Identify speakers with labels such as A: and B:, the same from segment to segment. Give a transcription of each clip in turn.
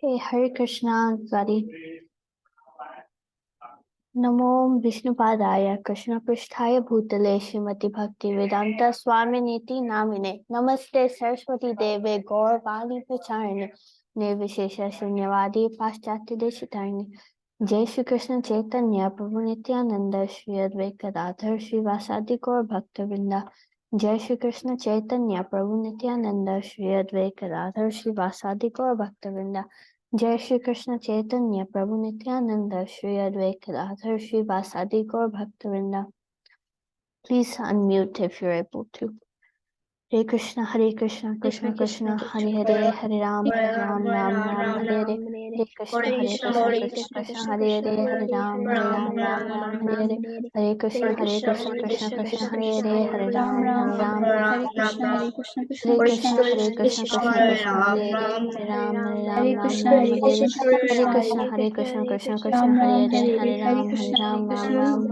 A: Hey, Hare Krishna, everybody. Namo Vishnupadaya Krishna Pristhaya Bhutale Srimati Bhakti Vedanta Swaminiti Namine Namaste Saraswati Deve Gaur Vani Pacharni Nirvishesha Shunyavadi Paschatya Deshitarni Jai Shri Krishna Chaitanya Prabhu Nityananda Shri Advaita Gadadhar Shri Vasadi Gaur Bhakta Vrinda Jai Shri Krishna Chaitanya Prabhu Nityananda Shri Advaita Gadadhar Shri Vasadi Gaur Bhakta Vrinda Jai Shri Krishna Chaitanya Prabhu Nityananda Shri Advaita Gadadhar Shri Vasadi Gaur Bhaktavinda. Please unmute if you're able to. Hare Krishna, Krishna Krishna, Hare Hare, Hare Ram, Ram Ram, Hare Hare. Hare Krishna, Krishna Hare Hare, Hare Ram, Ram Hare Hare. Hare Krishna, Krishna Hare Hare, Hare Ram, Ram
B: Hare Krishna,
A: Hare Krishna, Krishna Hare Hare, Hare Ram,
B: Hare
A: Ram
B: Krishna, Hare
A: Hare
B: Krishna,
A: Hare.
B: Krishna
A: Hare Krishna, Krishna
B: Ram Ram
A: Hare Hare,
B: Hare
A: Hare
B: Hare
A: Ram,
B: Krishna, Hare Krishna,
A: Ram
B: Krishna
A: Hare
B: Hare
A: Hare
B: Ram,
A: Krishna,
B: Hare Ram,
A: Krishna
B: Ram
A: Hare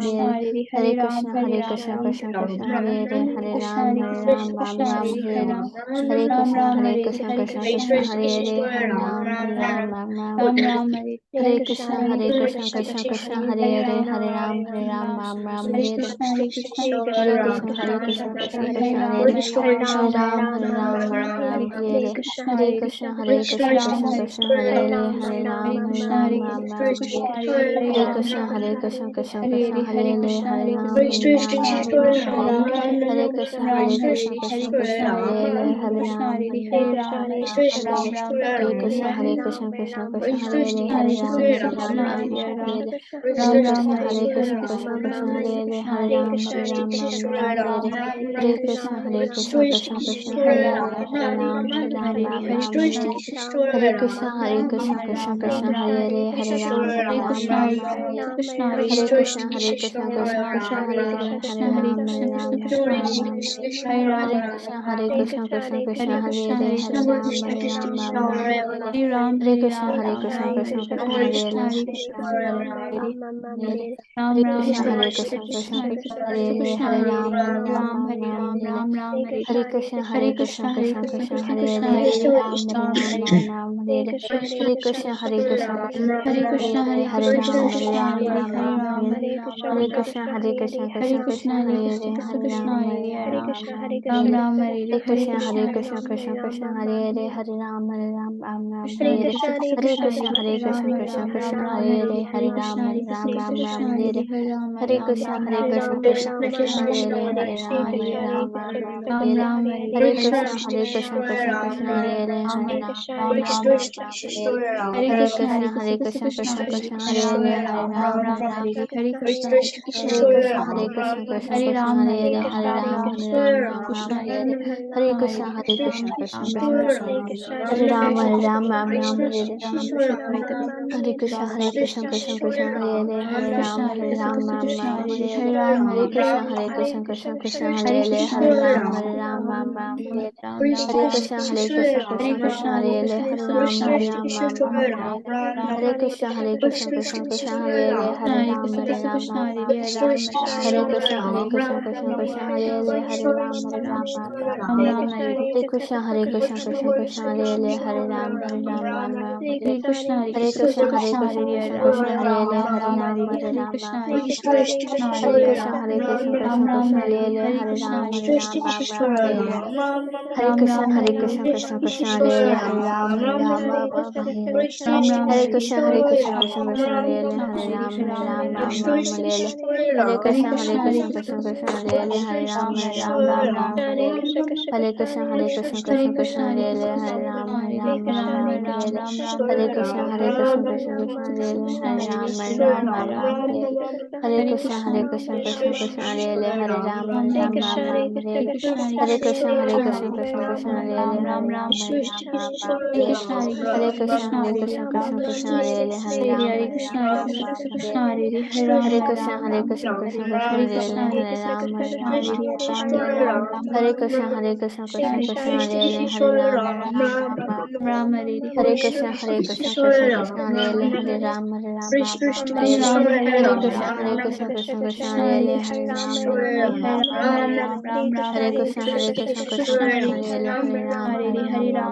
A: Hare,
B: Hare
A: Hare
B: Krishna,
A: Ram,
B: Hare Krishna, Krishna Hare
A: Hare
B: Hare
A: Hare.
B: Ram,
A: Hare
B: Ram
A: Krishna,
B: Ram Hare
A: Krishna
B: Hare
A: Krishna
B: Krishna,
A: Hare Hare, Hare Ram,
B: Ram
A: Hare
B: Ram Hare
A: Hare
B: Hare
A: Krishna,
B: Krishna, Hare Krishna,
A: Krishna Hare
B: Hare
A: Hare,
B: Ram,
A: Hare Ram,
B: Hare
A: Hare
B: Krishna, Hare Krishna,
A: Hare
B: Ram
A: Krishna,
B: Krishna,
A: Krishna
B: Krishna
A: Krishna
B: Hare
A: Hare
B: Ram,
A: Hare,
B: Hare Ram,
A: Hare Ram,
B: Ram Ram
A: Hare
B: Hare
A: Hare.
B: Krishna,
A: Hare
B: Hare
A: Krishna,
B: Krishna, Ram Hare
A: Krishna Hare Hare,
B: Hare
A: Hare
B: Krishna,
A: Ram,
B: Hare Krishna, Krishna Hare
A: Hare
B: Ram,
A: Krishna, Krishna
B: Hare Hare, Hare
A: Hare
B: Krishna,
A: Hare,
B: Hare
A: Ram,
B: Krishna, Krishna Hare
A: Hare
B: Ram,
A: Hare Krishna,
B: Ram Hare
A: Krishna
B: Hare Krishna, Hare
A: Hare
B: Krishna,
A: Ram,
B: Hare Hare Ram, Ram Ram
A: Hare
B: Hare
A: Krishna,
B: Hare,
A: Krishna Hare
B: Hare
A: Ram,
B: Krishna,
A: Hare
B: Krishna
A: Ram,
B: Hare Ram,
A: Hare
B: Ram Ram
A: Krishna,
B: Hare Hare
A: Krishna
B: Ram, Hare
A: Hare
B: Krishna, Hare Krishna, Krishna Hare Ram, Hare
A: Hare
B: Krishna,
A: Krishna,
B: Hare Krishna,
A: Krishna
B: Krishna Hare
A: Hare
B: Ram,
A: Hare Ram,
B: Hare Hare Krishna, Hare Krishna,
A: Hare Krishna,
B: Ram Ram Ram
A: Krishna
B: Ram,
A: Hare Hare Ram,
B: Hare Krishna, Hare Krishna, Krishna Hare
A: Hare
B: Ram,
A: Krishna, Krishna Hare
B: Krishna
A: Hare
B: Hare
A: Ram,
B: Krishna, Krishna Krishna Hare Ram,
A: Hare Krishna, Krishna
B: Hare Krishna,
A: Hare
B: Hare
A: Hare
B: Krishna,
A: Ram,
B: Krishna Krishna
A: Hare
B: Hare Ram,
A: Hare
B: Hare
A: Krishna,
B: Ram, Ram Ram
A: Krishna
B: Hare
A: Hare
B: Krishna, Hare
A: Hare
B: Krishna,
A: Ram,
B: Krishna Hare Ram
A: Hare
B: Ram
A: Krishna,
B: Hare
A: Krishna
B: Hare
A: Krishna
B: Krishna, Krishna
A: Hare
B: Krishna
A: Hare
B: Hare
A: Ram,
B: Ram, Hare Ram, Ram Ram Hare
A: Hare Krishna,
B: Hare Krishna, Hare Krishna, Krishna Krishna Hare
A: Hare
B: Ram, Hare
A: Ram, Hare Krishna,
B: Hare Krishna, Hare
A: Hare
B: Krishna, Krishna
A: Ram,
B: Krishna Hare Hare Ram,
A: Hare
B: Hare Ram,
A: Hare
B: Ram
A: Krishna,
B: Hare
A: Krishna
B: Krishna, Hare Krishna, Krishna
A: Hare
B: Krishna Hare Ram, Ram Ram Hare Hare Krishna, Hare
A: Krishna Hare Ram,
B: Krishna, Hare Krishna, Krishna
A: Hare
B: Krishna
A: Krishna,
B: Hare Ram, Hare Ram, Ram Ram Hare Hare Krishna, Hare Krishna, Krishna Krishna Hare Ram, Hare
A: Hare
B: Ram,
A: Krishna,
B: Ram Ram Hare Krishna, Krishna Hare Krishna Hare Ram, Ram Ram Hare
A: Hare
B: Hare
A: Krishna,
B: Krishna, Krishna
A: Hare
B: Hare
A: Ram,
B: Ram,
A: Ram
B: Ram
A: Ram
B: Ram Hare
A: Hare
B: Krishna, Hare
A: Krishna,
B: Krishna, Krishna Krishna
A: Krishna
B: Hare
A: Krishna
B: Krishna Hare
A: Hare
B: Ram, Ram
A: Ram,
B: Ram Hare Hare Krishna, Hare Krishna
A: Hare
B: Hare
A: Krishna,
B: Ram,
A: Krishna
B: Hare
A: Krishna
B: Ram, Hare
A: Hare
B: Ram, Hare
A: Ram,
B: Krishna,
A: Ram
B: Hare Krishna,
A: Ram
B: Hare
A: Hare
B: Krishna,
A: Krishna,
B: Hare
A: Krishna
B: Ram,
A: Krishna
B: Ram Ram
A: Krishna
B: Hare
A: Hare
B: Krishna,
A: Ram,
B: Krishna
A: Hare
B: Krishna
A: Ram, Ram Ram Hare
B: Ram Krishna, Hare
A: Hare Krishna,
B: Ram, Hare
A: Krishna
B: Krishna,
A: Krishna Hare
B: Hare Krishna, Hare Krishna,
A: Ram,
B: Krishna
A: Ram
B: Krishna
A: Ram
B: Hare Hare Ram,
A: Hare
B: Hare
A: Krishna,
B: Ram,
A: Krishna
B: Hare
A: Hare
B: Krishna,
A: Hare
B: Hare
A: Ram,
B: Ram,
A: Hare Ram, Ram
B: Hare
A: Ram
B: Ram, Ram
A: Hare
B: Ram,
A: Krishna,
B: Hare
A: Krishna
B: Krishna, Hare
A: Hare
B: Krishna,
A: Hare
B: Krishna
A: Ram,
B: Krishna
A: Hare
B: Hare
A: Ram,
B: Krishna,
A: Ram
B: Hare Ram,
A: Hare Krishna, Krishna Hare
B: Krishna,
A: Hare
B: Hare
A: Ram,
B: Krishna,
A: Hare
B: Krishna
A: Ram,
B: Krishna,
A: Ram
B: Hare Ram, Ram
A: Hare
B: Ram,
A: Krishna, Krishna Hare Hare Ram, Hare Ram,
B: Ram
A: Ram
B: Ram, Hare
A: Hare Krishna, Krishna Hare Hare Ram, Hare Ram, Ram
B: Krishna, Hare
A: Hare
B: Krishna, Krishna
A: Krishna,
B: Krishna, Hare Ram,
A: Krishna
B: Ram
A: Hare
B: Ram,
A: Hare
B: Ram
A: Ram, Hare
B: Hare
A: Ram,
B: Krishna,
A: Ram
B: Hare Krishna, Krishna
A: Hare
B: Hare
A: Krishna,
B: Ram, Ram
A: Krishna
B: Ram,
A: Hare
B: Hare
A: Hare
B: Krishna,
A: Ram,
B: Hare
A: Hare
B: Krishna,
A: Ram,
B: Krishna
A: Ram
B: Krishna
A: Ram
B: Hare
A: Hare
B: Ram,
A: Hare
B: Ram
A: Krishna,
B: Ram, Hare
A: Krishna Hare Hare Ram, Hare Ram, Hare
B: Ram Ram,
A: Hare
B: Hare
A: Krishna,
B: Hare
A: Krishna Hare
B: Krishna,
A: Hare
B: Hare
A: Ram, Hare
B: Ram,
A: Ram,
B: Hare
A: Ram
B: Ram,
A: Ram Hare Hare
B: Hare
A: Krishna,
B: Krishna, Hare Krishna,
A: Krishna
B: Krishna
A: Hare
B: Krishna,
A: Hare
B: Hare
A: Ram, Hare
B: Ram,
A: Ram,
B: Ram
A: Ram
B: Ram,
A: Ram Hare Hare Krishna,
B: Hare
A: Krishna
B: Krishna, Hare
A: Hare
B: Krishna,
A: Hare
B: Krishna
A: Ram, Hare
B: Hare
A: Ram, Ram
B: Ram, Hare
A: Ram
B: Ram,
A: Hare
B: Ram Ram,
A: Hare
B: Hare
A: Krishna, Krishna Hare
B: Krishna,
A: Hare
B: Hare
A: Ram,
B: Ram,
A: Hare
B: Ram
A: Ram,
B: Ram,
A: Ram Hare
B: Hare
A: Krishna,
B: Krishna,
A: Krishna Hare Hare Ram, Hare
B: Hare
A: Ram,
B: Krishna,
A: Ram
B: Hare
A: Hare
B: Krishna,
A: Hare
B: Hare
A: Krishna,
B: Krishna,
A: Krishna
B: Hare
A: Hare
B: Ram, Ram
A: Hare
B: Ram,
A: Ram, Hare Ram, Ram
B: Hare
A: Hare
B: Krishna, Hare
A: Hare
B: Krishna,
A: Krishna,
B: Krishna, Hare
A: Krishna Hare Hare Ram,
B: Hare
A: Hare
B: Krishna,
A: Ram,
B: Hare
A: Ram
B: Krishna,
A: Ram
B: Krishna,
A: Hare
B: Hare Ram,
A: Hare
B: Hare
A: Krishna,
B: Ram, Ram
A: Krishna
B: Hare
A: Hare
B: Krishna, Hare
A: Hare
B: Krishna,
A: Ram, Hare
B: Krishna,
A: Ram,
B: Hare
A: Ram
B: Hare Ram, Ram
A: Hare
B: Ram,
A: Krishna,
B: Hare
A: Krishna
B: Krishna,
A: Hare Hare Ram, Hare Ram,
B: Ram Hare
A: Hare
B: Hare
A: Krishna, Krishna Hare Ram, Hare Ram, Ram
B: Hare Ram, Hare
A: Hare
B: Ram,
A: Krishna,
B: Ram Ram,
A: Krishna
B: Krishna Hare
A: Hare
B: Krishna,
A: Hare
B: Krishna
A: Ram,
B: Hare
A: Hare Ram,
B: Hare Ram, Hare
A: Ram
B: Ram, Ram Ram
A: Hare
B: Hare
A: Krishna,
B: Krishna, Krishna
A: Krishna
B: Hare
A: Hare
B: Krishna,
A: Hare Ram,
B: Hare
A: Hare
B: Hare
A: Ram,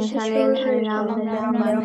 A: Krishna Hare Hare Ram Hare Ram Ram Ram Hare
B: Krishna Hare Krishna Krishna
A: Hare
B: Krishna
A: Krishna
B: Hare
A: Hare
B: Hare
A: Krishna Krishna Krishna Hare
B: Ram
A: Hare
B: Ram
A: Ram
B: Hare
A: Ram
B: Hare
A: Ram Ram Hare Hare
B: Hare
A: Krishna
B: Krishna
A: Hare
B: Hare
A: Krishna
B: Krishna
A: Krishna Krishna
B: Ram
A: Hare
B: Ram
A: Hare
B: Hare
A: Ram
B: Hare
A: Hare Ram Ram Ram Hare
B: Hare
A: Hare
B: Krishna
A: Krishna
B: Hare
A: Hare
B: Krishna
A: Krishna
B: Krishna
A: Krishna
B: Krishna
A: Krishna
B: Hare
A: Hare
B: Ram
A: Ram
B: Hare
A: Hare Ram Ram Ram
B: Hare
A: Hare
B: Krishna
A: Hare
B: Hare
A: Krishna
B: Krishna
A: Hare Krishna
B: Krishna
A: Krishna
B: Krishna
A: Krishna
B: Krishna
A: Hare Hare
B: Ram
A: Ram
B: Ram
A: Ram
B: Hare
A: Ram
B: Hare
A: Ram
B: Krishna Hare Krishna Krishna
A: Hare
B: Krishna
A: Krishna
B: Hare
A: Hare Krishna
B: Ram
A: Krishna
B: Ram
A: Hare
B: Ram
A: Ram
B: Ram
A: Hare
B: Ram
A: Ram
B: Hare
A: Ram
B: Hare
A: Ram
B: Krishna
A: Ram
B: Hare
A: Hare
B: Krishna
A: Hare
B: Ram
A: Krishna Hare Krishna
B: Ram
A: Krishna
B: Hare
A: Krishna
B: Hare Krishna
A: Hare
B: Hare
A: Hare
B: Krishna
A: Ram Hare
B: Krishna
A: Ram
B: Hare
A: Ram Ram
B: Ram
A: Hare
B: Ram
A: Hare Krishna
B: Ram
A: Hare
B: Hare
A: Krishna
B: Hare
A: Krishna
B: Krishna
A: Krishna
B: Hare
A: Hare
B: Krishna Krishna
A: Hare
B: Hare
A: Ram Hare
B: Hare
A: Ram Ram Ram Hare
B: Ram
A: Hare
B: Hare
A: Krishna
B: Hare
A: Hare
B: Krishna
A: Krishna
B: Hare
A: Krishna
B: Krishna Krishna Hare
A: Hare Ram
B: Ram
A: Hare Ram
B: Ram
A: Ram
B: Ram
A: Ram
B: Hare
A: Hare
B: Hare
A: Hare
B: Krishna
A: Krishna
B: Hare
A: Hare
B: Krishna
A: Krishna Krishna
B: Krishna
A: Krishna
B: Hare
A: Hare Hare Ram Hare Ram Ram Ram Hare
B: Krishna
A: Hare
B: Hare
A: Krishna
B: Ram
A: Hare Krishna
B: Krishna
A: Krishna Krishna
B: Krishna Hare
A: Hare
B: Hare
A: Hare
B: Ram
A: Ram
B: Hare
A: Hare
B: Ram
A: Ram Ram
B: Ram
A: Ram
B: Ram
A: Hare
B: Hare Hare
A: Hare
B: Krishna
A: Krishna
B: Hare
A: Hare
B: Krishna
A: Krishna
B: Krishna
A: Krishna
B: Hare
A: Hare
B: Hare
A: Hare Ram
B: Ram
A: Hare
B: Hare
A: Ram
B: Ram
A: Ram
B: Ram
A: Ram
B: Ram Hare
A: Hare
B: Hare
A: Hare
B: Krishna
A: Krishna
B: Hare
A: Hare
B: Krishna
A: Krishna Krishna
B: Krishna
A: Krishna
B: Hare
A: Hare Hare Ram Hare Ram Ram
B: Hare
A: Ram
B: Hare
A: Hare
B: Krishna Hare
A: Hare
B: Krishna
A: Krishna
B: Krishna
A: Hare
B: Hare
A: Krishna
B: Hare
A: Krishna
B: Ram
A: Krishna
B: Hare
A: Hare
B: Ram
A: Ram
B: Ram
A: Hare
B: Ram
A: Ram
B: Hare
A: Ram Ram
B: Krishna
A: Hare
B: Hare
A: Hare
B: Krishna
A: Krishna Hare
B: Krishna
A: Krishna
B: Hare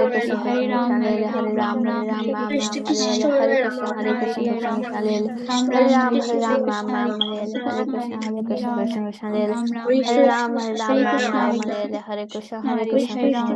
A: Krishna
B: Ram
A: Krishna Hare
B: Ram
A: Hare
B: Ram
A: Ram
B: Hare
A: Hare
B: Krishna
A: Ram
B: Krishna
A: Ram
B: Hare
A: Ram
B: Krishna
A: Hare
B: Krishna
A: Hare
B: Krishna
A: Krishna
B: Hare
A: Hare Krishna
B: Ram
A: Krishna Krishna Hare
B: Ram Ram
A: Hare
B: Hare
A: Ram
B: Krishna
A: Hare
B: Krishna
A: Ram Ram
B: Krishna
A: Ram
B: Hare
A: Hare Hare Krishna
B: Hare
A: Krishna
B: Hare
A: Krishna
B: Ram,
A: Krishna
B: Hare
A: Hare
B: Ram,
A: Hare
B: Ram
A: Ram
B: Ram,
A: Ram
B: Hare
A: Ram Ram Hare
B: Hare
A: Hare
B: Krishna,
A: Krishna
B: Hare
A: Hare
B: Krishna,
A: Krishna
B: Krishna
A: Krishna Krishna
B: Hare
A: Hare
B: Hare
A: Hare
B: Ram,
A: Ram
B: Ram
A: Ram
B: Ram,
A: Ram
B: Ram
A: Ram
B: Hare
A: Hare
B: Hare
A: Hare
B: Krishna,
A: Krishna
B: Hare
A: Hare
B: Krishna,
A: Krishna
B: Krishna
A: Krishna
B: Hare
A: Hare
B: Ram,
A: Hare Ram
B: Ram
A: Ram
B: Ram
A: Ram
B: Hare
A: Ram
B: Hare
A: Hare
B: Krishna,
A: Hare
B: Krishna
A: Krishna
B: Krishna,
A: Hare
B: Hare
A: Krishna
B: Ram,
A: Krishna Krishna
B: Ram
A: Hare
B: Ram,
A: Hare
B: Ram
A: Ram
B: Hare
A: Ram Ram Ram Hare Hare Krishna
B: Hare
A: Hare
B: Krishna,
A: Krishna
B: Hare
A: Krishna
B: Krishna,
A: Krishna
B: Krishna
A: Hare
B: Hare
A: Hare
B: Hare
A: Ram
B: Ram,
A: Ram Ram Hare Hare Krishna
B: Hare
A: Hare Krishna
B: Krishna,
A: Krishna
B: Krishna
A: Krishna
B: Hare
A: Hare
B: Hare
A: Hare
B: Ram,
A: Ram
B: Hare
A: Ram
B: Ram,
A: Ram
B: Ram
A: Ram
B: Hare
A: Hare Hare Krishna
B: Hare
A: Hare
B: Krishna,
A: Krishna Krishna
B: Krishna
A: Krishna
B: Hare
A: Ram
B: Ram Ram
A: Ram
B: Hare
A: Ram
B: Hare
A: Ram
B: Krishna,
A: Hare
B: Krishna
A: Hare
B: Krishna,
A: Krishna
B: Krishna
A: Hare
B: Hare
A: Krishna
B: Ram,
A: Krishna
B: Hare
A: Hare
B: Ram,
A: Hare
B: Ram
A: Ram Hare Ram Ram Ram Hare
B: Krishna Hare Krishna,
A: Krishna
B: Krishna
A: Hare
B: Hare
A: Krishna Krishna
B: Ram,
A: Krishna
B: Hare
A: Hare
B: Ram,
A: Hare
B: Ram
A: Ram
B: Ram
A: Hare Ram
B: Hare
A: Ram Ram
B: Krishna,
A: Hare Hare
B: Krishna
A: Krishna Hare
B: Hare
A: Krishna Krishna
B: Hare
A: Krishna
B: Ram,
A: Hare
B: Hare Ram, Ram
A: Hare
B: Ram
A: Ram Hare Ram
B: Hare
A: Ram
B: Krishna,
A: Ram
B: Hare Krishna,
A: Hare
B: Krishna
A: Hare
B: Krishna
A: Krishna
B: Hare
A: Hare
B: Ram,
A: Krishna Krishna Hare
B: Ram Ram
A: Hare
B: Hare
A: Ram
B: Hare
A: Ram
B: Krishna,
A: Ram
B: Hare
A: Hare
B: Krishna Krishna Hare Ram, Ram Ram Hare Hare Krishna, Hare Krishna Krishna Hare Hare Ram, Hare Ram, Ram Ram Hare Hare Krishna, Hare Krishna Krishna Krishna Hare Ram, Hare
A: Hare
B: Ram, Ram
A: Krishna,
B: Ram
A: Hare
B: Hare
A: Krishna,
B: Hare
A: Krishna
B: Krishna,
A: Krishna,
B: Hare
A: Hare
B: Krishna
A: Hare
B: Krishna
A: Ram,
B: Krishna
A: Hare
B: Hare
A: Krishna,
B: Hare Ram,
A: Hare
B: Hare
A: Hare
B: Ram,
A: Ram,
B: Ram Ram Hare Hare
A: Ram
B: Krishna,
A: Ram
B: Hare
A: Ram
B: Krishna,
A: Ram,
B: Krishna
A: Hare
B: Krishna
A: Hare
B: Hare
A: Krishna,
B: Hare
A: Krishna
B: Ram,
A: Hare
B: Hare Ram,
A: Ram,
B: Ram
A: Ram
B: Ram
A: Ram
B: Hare
A: Ram,
B: Hare
A: Hare
B: Krishna,
A: Ram,
B: Hare
A: Hare
B: Krishna Krishna Krishna Hare Ram, Ram Ram Hare Krishna, Hare Krishna Krishna Krishna Hare Hare Ram, Hare Ram, Ram Hare Hare Krishna, Hare Krishna Krishna Krishna Hare Hare Ram, Hare Ram, Ram Ram Hare Krishna, Hare Krishna Krishna Krishna Hare Hare Ram, Hare Ram, Ram Ram Hare
A: Hare Krishna, Hare Krishna, Krishna Hare Hare Ram, Ram Ram, Ram Hare Hare Krishna, Hare Krishna, Hare Hare Ram, Ram Ram, Ram Hare Hare Ram, Ram Hare Krishna, Krishna Krishna, Krishna Hare Hare Ram, Ram Ram Hare Krishna, Krishna Krishna, Krishna Hare Ram, Ram Ram Hare Krishna, Krishna Krishna, Hare Ram, Hare Ram, Ram Ram Hare Krishna, Hare Krishna, Krishna Hare Ram, Ram Krishna, Krishna Hare Hare Hare Krishna, Krishna Krishna, Krishna Hare Hare Ram, Hare Ram, Hare Ram, Ram Hare Krishna, Krishna Krishna, Ram Hare Hare Krishna, Krishna Hare Ram, Hare Ram, Ram Hare Hare Krishna, Krishna Ram Ram Hare Hare Krishna, Hare Krishna, Krishna Krishna, Krishna Hare Ram, Hare Ram, Hare Krishna, Hare Krishna, Krishna Krishna, Hare Ram, Hare Krishna, Hare Krishna, Ram Hare Ram, Hare Krishna,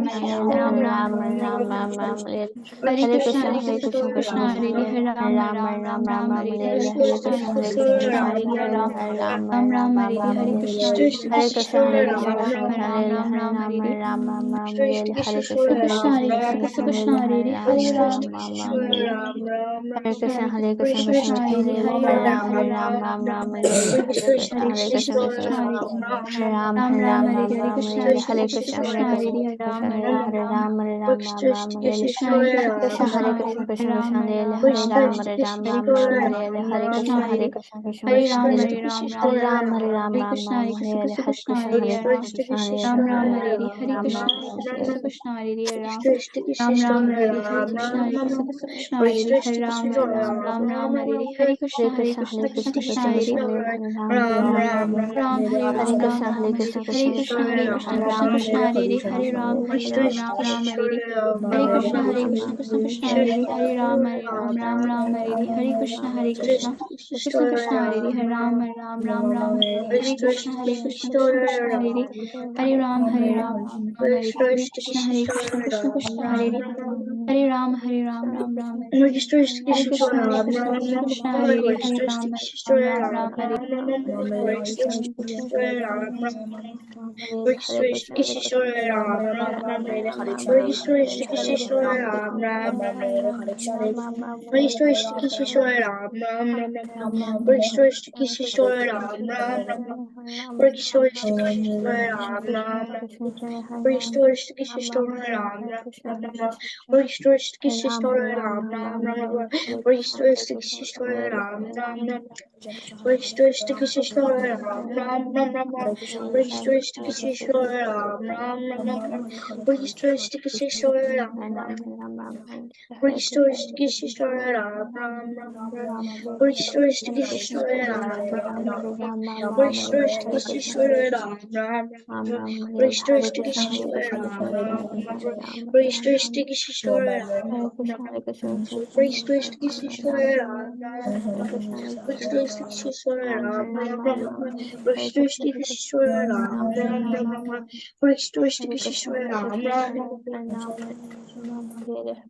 A: Krishna Ram Hare Ram, Hare Krishna, Hare Krishna, Hare Ram, Hare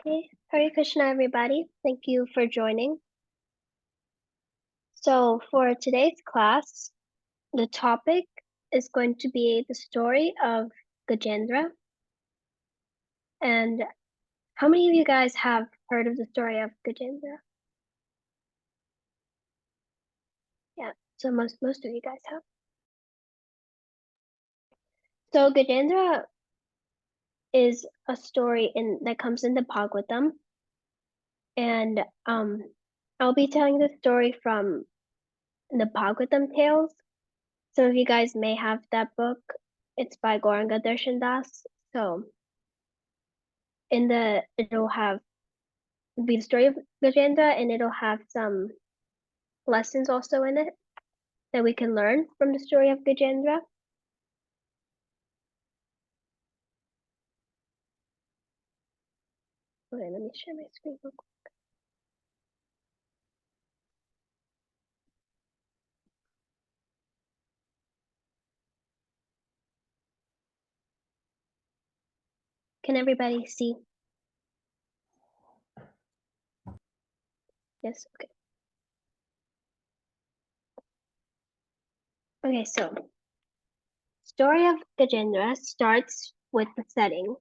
C: Okay, Hare Krishna, everybody. Thank you for joining. So for today's class, the topic is going to be the story of Gajendra. And how many of you guys have heard of the story of Gajendra? Yeah, so most of you guys have. So Gajendra is a story that comes in the Bhagavatam. And I'll be telling the story from the Bhagavatam tales. Some of you guys may have that book. It's by Gauranga Darshan Das. So it'll be the story of Gajendra, and it'll have some lessons also in it that we can learn from the story of Gajendra. Okay, let me share my screen real quick. Can everybody see? Yes, okay. Okay, so story of Gajendra starts with the setting,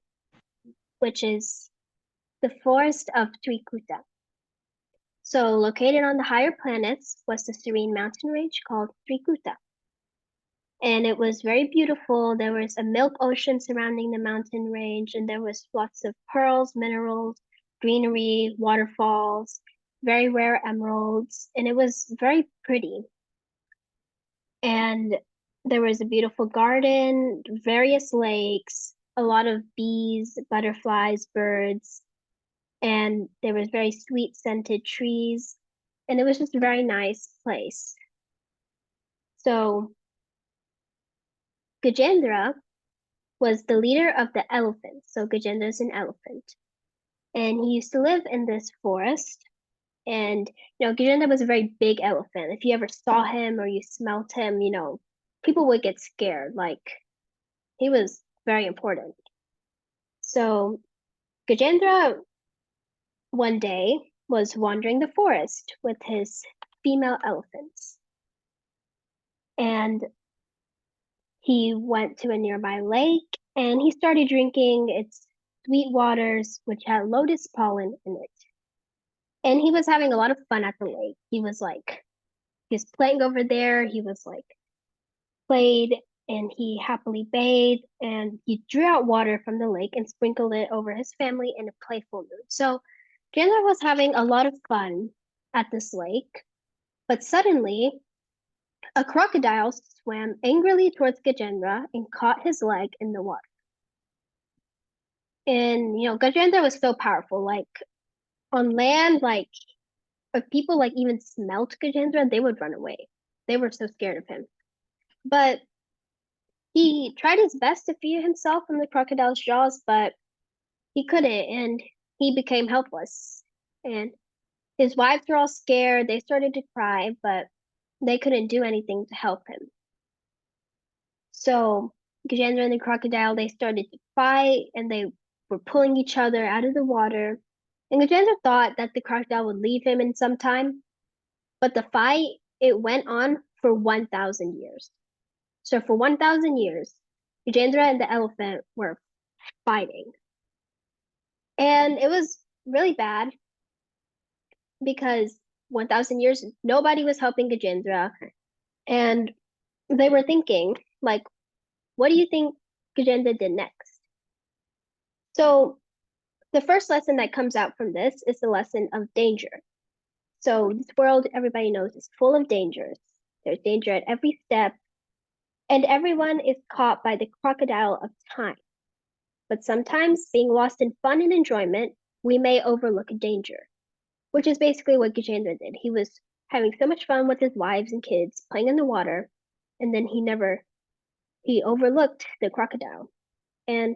C: which is the forest of Trikuta. So located on the higher planets was the serene mountain range called Trikuta. And it was very beautiful. There was a milk ocean surrounding the mountain range, and there was lots of pearls, minerals, greenery, waterfalls, very rare emeralds, and it was very pretty. And there was a beautiful garden, various lakes, a lot of bees, butterflies, birds, and there was very sweet scented trees, and it was just a very nice place. So Gajendra was the leader of the elephants. So Gajendra is an elephant. And he used to live in this forest. And, Gajendra was a very big elephant. If you ever saw him or you smelt him, people would get scared. Like, he was very important. So Gajendra one day was wandering the forest with his female elephants. And he went to a nearby lake and he started drinking its sweet waters, which had lotus pollen in it. And he was having a lot of fun at the lake. He was playing over there. He was played and he happily bathed and he drew out water from the lake and sprinkled it over his family in a playful mood. So Gajendra was having a lot of fun at this lake, but suddenly a crocodile swam angrily towards Gajendra and caught his leg in the water. And Gajendra was so powerful. On land, if people even smelt Gajendra, they would run away. They were so scared of him. But he tried his best to free himself from the crocodile's jaws, but he couldn't, and he became helpless. And his wives were all scared. They started to cry, but they couldn't do anything to help him. So Gajendra and the crocodile, they started to fight, and they were pulling each other out of the water. And Gajendra thought that the crocodile would leave him in some time, but the fight, it went on for 1,000 years. So for 1,000 years, Gajendra and the elephant were fighting. And it was really bad because 1,000 years, nobody was helping Gajendra. And they were thinking, what do you think Gajendra did next? So the first lesson that comes out from this is the lesson of danger. So this world, everybody knows, is full of dangers. There's danger at every step, and everyone is caught by the crocodile of time. But sometimes, being lost in fun and enjoyment, we may overlook danger, which is basically what Gajendra did. He was having so much fun with his wives and kids, playing in the water, and then he overlooked the crocodile. And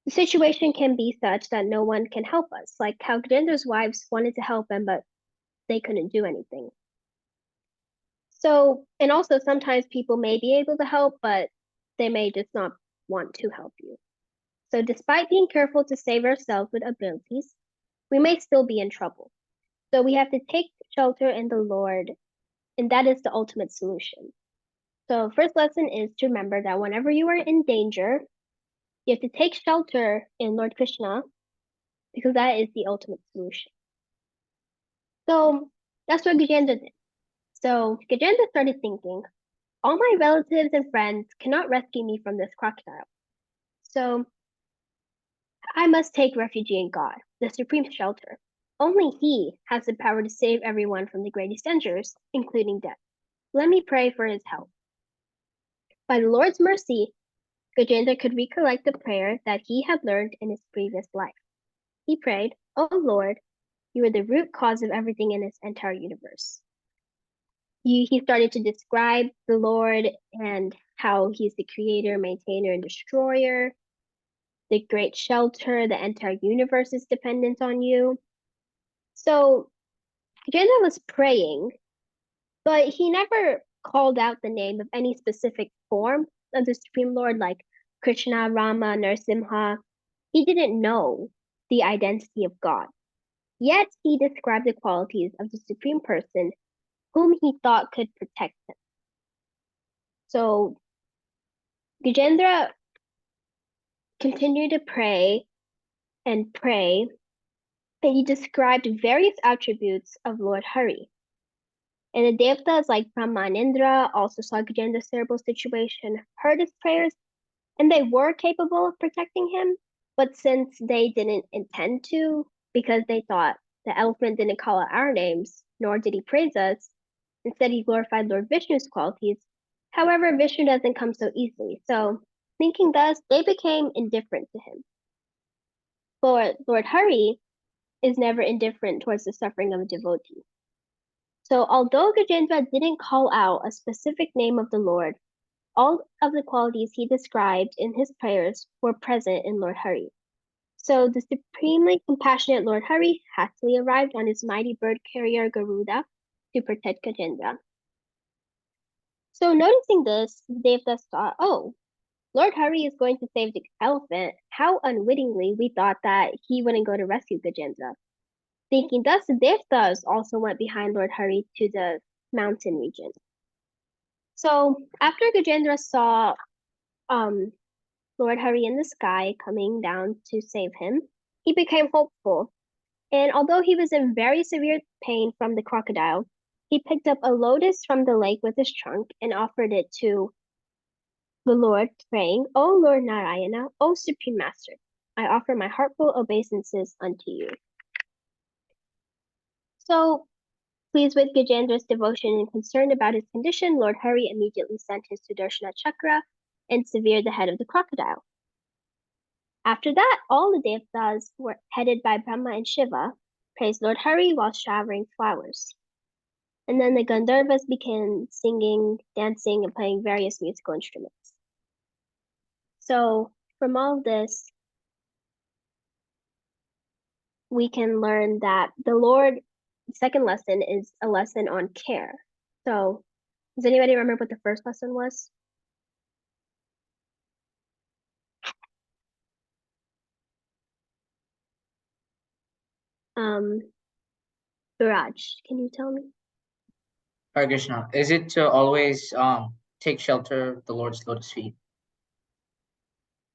C: the situation can be such that no one can help us, like how Gajendra's wives wanted to help him, but they couldn't do anything. So, and also sometimes people may be able to help, but they may just not want to help you. So despite being careful to save ourselves with abilities, we may still be in trouble. So we have to take shelter in the Lord, and that is the ultimate solution. So first lesson is to remember that whenever you are in danger, you have to take shelter in Lord Krishna, because that is the ultimate solution. So that's what Gajendra did. So Gajendra started thinking, all my relatives and friends cannot rescue me from this crocodile. So I must take refuge in God, the supreme shelter. Only He has the power to save everyone from the greatest dangers, including death. Let me pray for His help. By the Lord's mercy, Gajendra could recollect the prayer that he had learned in his previous life. He prayed, "O Lord, you are the root cause of everything in this entire universe." He started to describe the Lord and how He's the creator, maintainer, and destroyer, the great shelter, the entire universe is dependent on you. So Gajendra was praying, but he never called out the name of any specific form of the Supreme Lord, like Krishna, Rama, Narasimha. He didn't know the identity of God. Yet he described the qualities of the Supreme Person whom he thought could protect him. So Gajendra continued to pray, and he described various attributes of Lord Hari. And the Devtas like Brahma and Indra also saw Gajendra's terrible situation, heard his prayers, and they were capable of protecting him. But since they didn't intend to, because they thought the elephant didn't call out our names, nor did he praise us, instead he glorified Lord Vishnu's qualities. However, Vishnu doesn't come so easily. So, thinking thus, they became indifferent to him. But Lord Hari is never indifferent towards the suffering of a devotee. So although Gajendra didn't call out a specific name of the Lord, all of the qualities he described in his prayers were present in Lord Hari. So the supremely compassionate Lord Hari hastily arrived on his mighty bird carrier Garuda to protect Gajendra. So noticing this, the devatas thought, oh, Lord Hari is going to save the elephant. How unwittingly we thought that he wouldn't go to rescue Gajendra. Thinking thus, the devatas also went behind Lord Hari to the mountain region. So after Gajendra saw Lord Hari in the sky coming down to save him, he became hopeful. And although he was in very severe pain from the crocodile, he picked up a lotus from the lake with his trunk and offered it to the Lord, praying, O Lord Narayana, O Supreme Master, I offer my heartful obeisances unto you. So, pleased with Gajendra's devotion and concerned about his condition, Lord Hari immediately sent his Sudarshana chakra and severed the head of the crocodile. After that, all the devatas were headed by Brahma and Shiva, praised Lord Hari while showering flowers. And then the Gandharvas began singing, dancing, and playing various musical instruments. So from all this, we can learn that the second lesson is a lesson on care. So does anybody remember what the first lesson was? Viraj, can you tell me?
D: Hare Krishna. Is it to always take shelter of the Lord's lotus feet?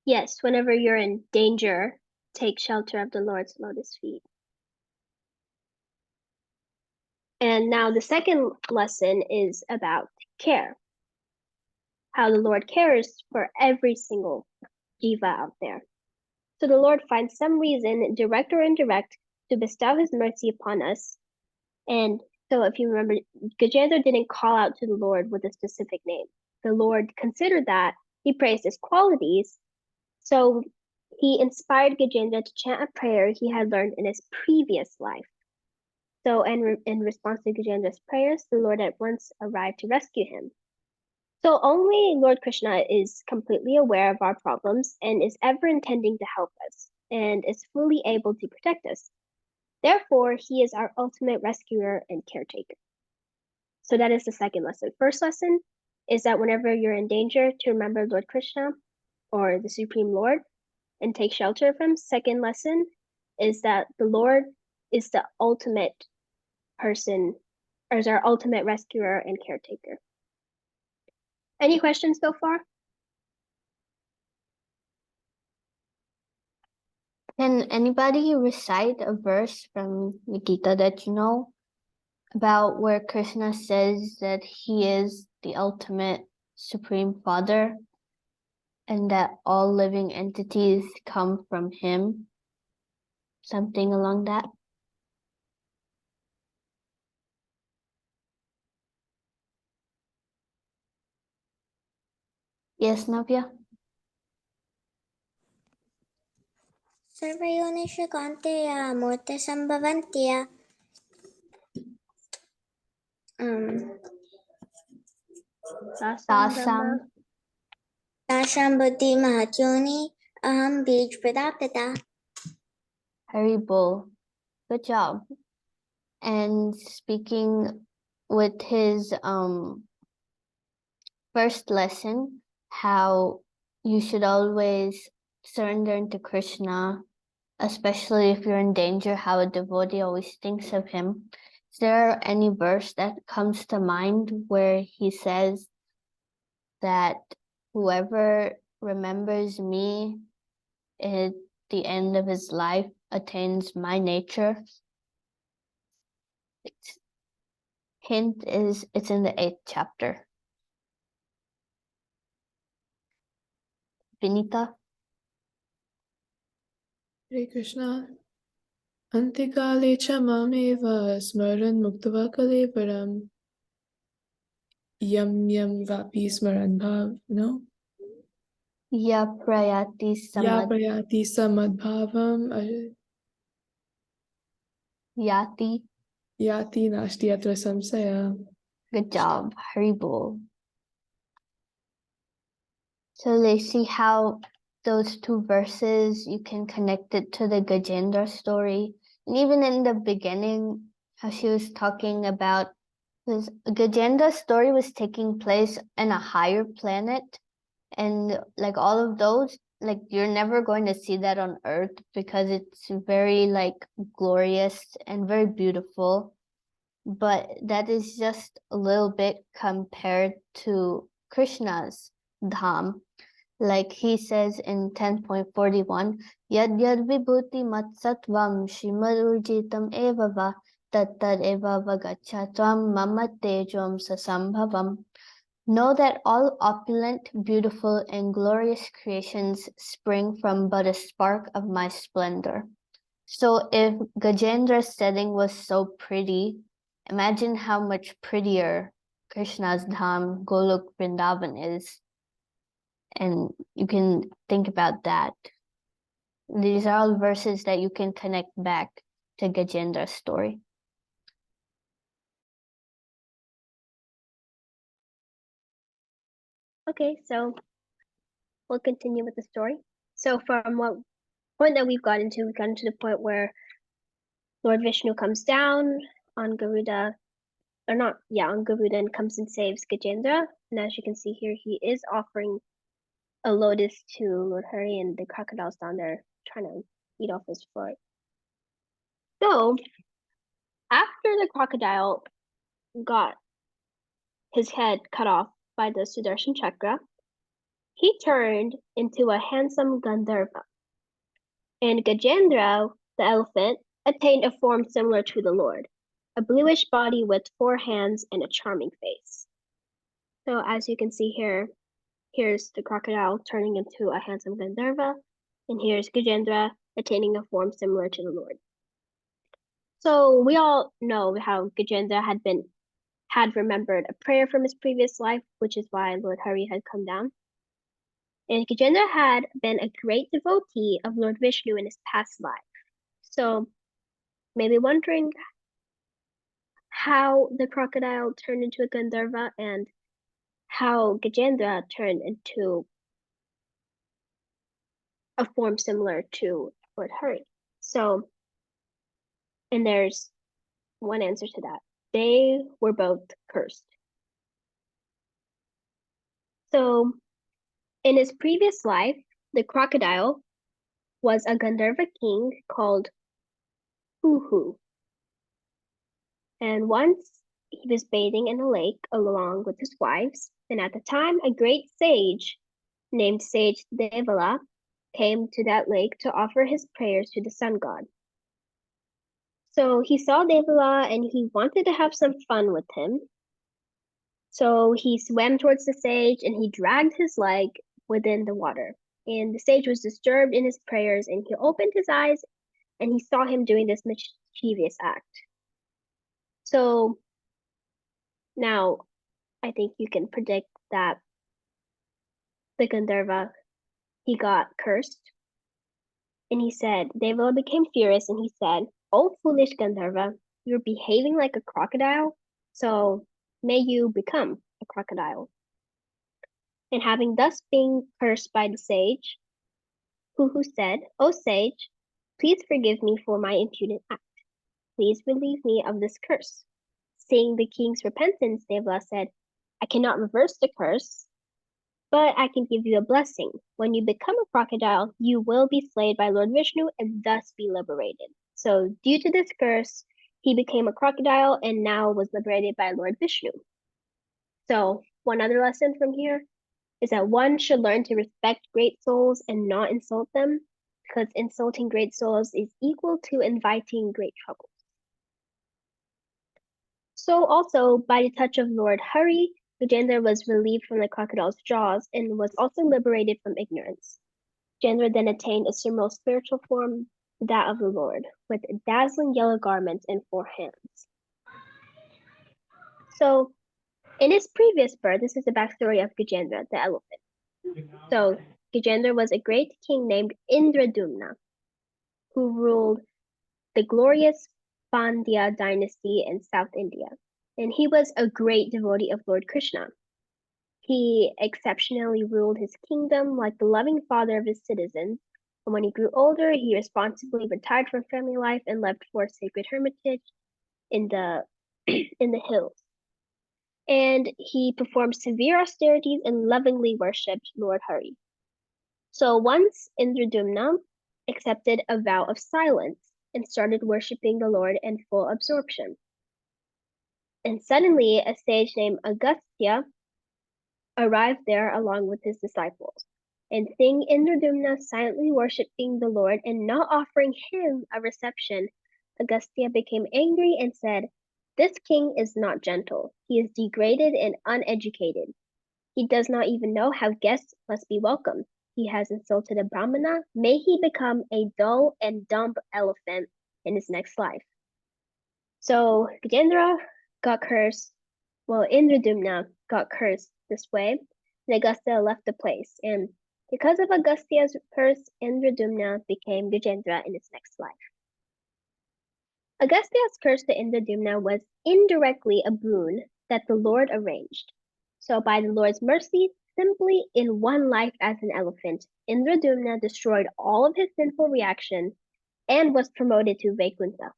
C: Yes, whenever you're in danger, take shelter of the Lord's lotus feet. And now the second lesson is about care. How the Lord cares for every single jiva out there. So the Lord finds some reason, direct or indirect, to bestow his mercy upon us. And so if you remember, Gajendra didn't call out to the Lord with a specific name. The Lord considered that, he praised his qualities, so he inspired Gajendra to chant a prayer he had learned in his previous life. So in response to Gajendra's prayers, the Lord at once arrived to rescue him. So only Lord Krishna is completely aware of our problems and is ever intending to help us and is fully able to protect us. Therefore, he is our ultimate rescuer and caretaker. So that is the second lesson. First lesson is that whenever you're in danger, to remember Lord Krishna or the Supreme Lord and take shelter of him. Second lesson is that the Lord is the ultimate person, or is our ultimate rescuer and caretaker. Any questions so far?
A: Can anybody recite a verse from the Gita that you know about where Krishna says that he is the ultimate Supreme Father and that all living entities come from him? Something along that? Yes, Navya?
E: सर्वयोनिषु कौन्तेय मूर्तिसम्भवन्त्य तासां बुद्धिमहद्योनि अहं बीजप्रदापिता.
A: Haribol. Good job. And speaking with his first lesson, how you should always surrender into Krishna, especially if you're in danger, how a devotee always thinks of him. Is there any verse that comes to mind where he says that whoever remembers me at the end of his life attains my nature? Hint is it's in the 8th chapter. Vinita?
F: Hare Krishna. Antikale cha mameva smaran muktava kalevaram yam vapi smaran bhav, no?
A: Ya prayati
F: Ya
A: samad
F: prayati samadbhavam
A: yati.
F: yati nashti atra samsaya.
A: Good job, Haribol. So they see how those two verses, you can connect it to the Gajendra story. And even in the beginning, how she was talking about, because Gajendra's story was taking place in a higher planet, and like all of those, like you're never going to see that on earth because it's very like glorious and very beautiful. But that is just a little bit compared to Krishna's dham. Like he says in 10.41, Yad yad vibhuti matsatvam shrimadurjitam eva va tattad eva vagachatvam mama tejam sasambhavam. Know that all opulent, beautiful, and glorious creations spring from but a spark of my splendor. So if Gajendra's setting was so pretty, imagine how much prettier Krishna's dham, Golok Vrindavan is. And you can think about that. These are all verses that you can connect back to Gajendra's story.
C: Okay, so we'll continue with the story. So from what point that we've gotten to the point where Lord Vishnu comes down on Garuda, on Garuda, and comes and saves Gajendra. And as you can see here, he is offering a lotus to Lord Hari, and the crocodile's down there trying to eat off his foot. So after the crocodile got his head cut off by the Sudarshan Chakra, he turned into a handsome Gandharva. And Gajendra, the elephant, attained a form similar to the Lord, a bluish body with 4 hands and a charming face. So as you can see here, here's the crocodile turning into a handsome Gandharva, and here's Gajendra attaining a form similar to the Lord. So we all know how Gajendra had remembered a prayer from his previous life, which is why Lord Hari had come down. And Gajendra had been a great devotee of Lord Vishnu in his past life. So maybe wondering how the crocodile turned into a Gandharva and how Gajendra turned into a form similar to Lord Hari. So, and there's one answer to that. They were both cursed. So, in his previous life, the crocodile was a Gandharva king called Huhu. And once he was bathing in a lake along with his wives, and at the time a great sage named Sage Devala came to that lake to offer his prayers to the sun god. So he saw Devala and he wanted to have some fun with him. So he swam towards the sage and he dragged his leg within the water. And the sage was disturbed in his prayers and he opened his eyes and he saw him doing this mischievous act. So now I think you can predict that the Gandharva, he got cursed. And he said, Devala became furious and he said, "Oh, foolish Gandharva, you're behaving like a crocodile, so may you become a crocodile." And having thus been cursed by the sage, who said, "O sage, please forgive me for my impudent act. Please relieve me of this curse." Seeing the king's repentance, Devala said, "I cannot reverse the curse, but I can give you a blessing. When you become a crocodile, you will be slayed by Lord Vishnu and thus be liberated." So due to this curse, he became a crocodile and now was liberated by Lord Vishnu. So one other lesson from here is that one should learn to respect great souls and not insult them, because insulting great souls is equal to inviting great trouble. So also, by the touch of Lord Hari, Gajendra was relieved from the crocodile's jaws and was also liberated from ignorance. Gajendra then attained a similar spiritual form, that of the Lord, with dazzling yellow garments and 4 hands. So, in his previous birth, this is the backstory of Gajendra, the elephant. So, Gajendra was a great king named Indradumna, who ruled the glorious Pandya dynasty in South India. And he was a great devotee of Lord Krishna. He exceptionally ruled his kingdom like the loving father of his citizens. And when he grew older, he responsibly retired from family life and left for a sacred hermitage in the in the hills. And he performed severe austerities and lovingly worshipped Lord Hari. So once Indradumna accepted a vow of silence and started worshipping the Lord in full absorption. And suddenly a sage named Agastya arrived there along with his disciples. And seeing Indradumna silently worshipping the Lord and not offering him a reception, Agastya became angry and said, "This king is not gentle. He is degraded and uneducated. He does not even know how guests must be welcomed. He has insulted a Brahmana. May he become a dull and dumb elephant in his next life." So Gajendra got cursed. Well, Indradumna got cursed this way, and Agastya left the place. And because of Agastya's curse, Indradumna became Gajendra in his next life. Agastya's curse to Indradumna was indirectly a boon that the Lord arranged. So by the Lord's mercy, simply in one life as an elephant, Indradumna destroyed all of his sinful reactions and was promoted to Vaikuntha.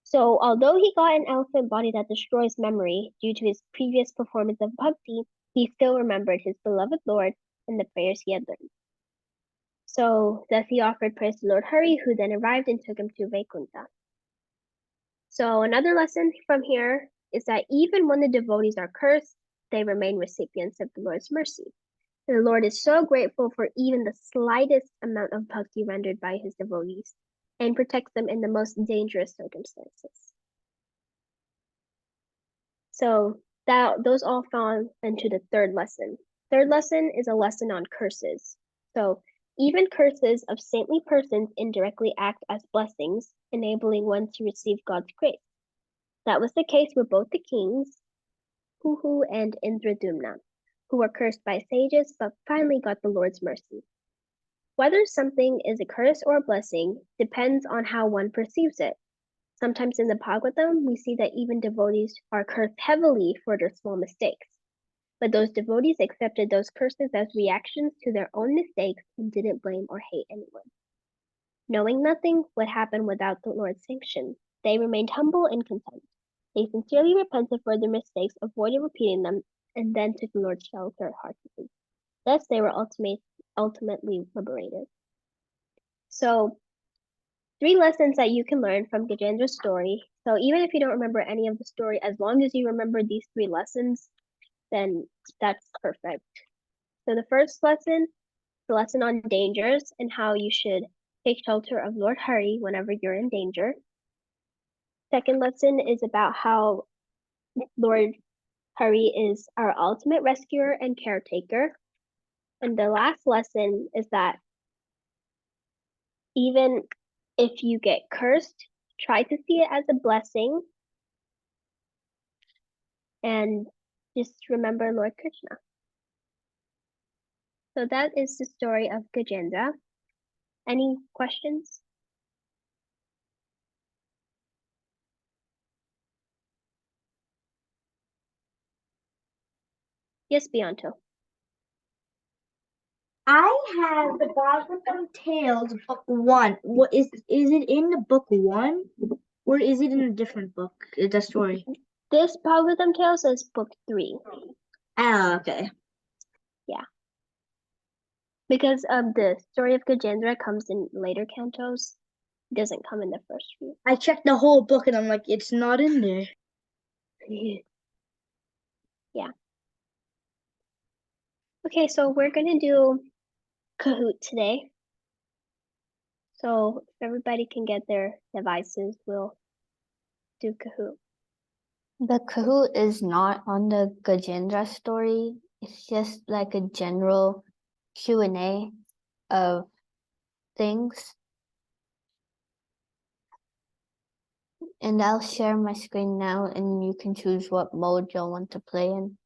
C: So although he got an elephant body that destroys memory due to his previous performance of bhakti, he still remembered his beloved Lord and the prayers he had learned. So thus he offered prayers to Lord Hari, who then arrived and took him to Vaikuntha. So another lesson from here is that even when the devotees are cursed, they remain recipients of the Lord's mercy. And the Lord is so grateful for even the slightest amount of bhakti rendered by his devotees and protects them in the most dangerous circumstances. So those all fall into the third lesson. Third lesson is a lesson on curses. So even curses of saintly persons indirectly act as blessings, enabling one to receive God's grace. That was the case with both the kings, Huhu and Indradumna, who were cursed by sages but finally got the Lord's mercy. Whether something is a curse or a blessing depends on how one perceives it. Sometimes in the Bhagavatam, we see that even devotees are cursed heavily for their small mistakes. But those devotees accepted those curses as reactions to their own mistakes and didn't blame or hate anyone. Knowing nothing would happen without the Lord's sanction, they remained humble and content. They sincerely repented for their mistakes, avoided repeating them, and then took the Lord's shelter heartedly. Thus, they were ultimately liberated. So, 3 lessons that you can learn from Gajendra's story. So even if you don't remember any of the story, as long as you remember these 3 lessons, then that's perfect. So the first lesson, the lesson on dangers and how you should take shelter of Lord Hari whenever you're in danger. Second lesson is about how Lord Hari is our ultimate rescuer and caretaker. And the last lesson is that even if you get cursed, try to see it as a blessing. And just remember Lord Krishna. So that is the story of Gajendra. Any questions? Yes, Bianto.
B: I have the Bhagavatam Tales, book 1. What is it in the book 1, or is it in a different book? The story.
C: This Bhagavatam Tales is book 3.
B: Ah, okay.
C: Yeah. Because the story of Gajendra comes in later cantos. It doesn't come in the first few.
B: I checked the whole book and I'm like, it's not in there.
C: Yeah. Okay, so we're gonna do Kahoot today. So if everybody can get their devices, we'll do Kahoot.
A: The Kahoot is not on the Gajendra story. It's just like a general Q&A of things. And I'll share my screen now and you can choose what mode you'll want to play in.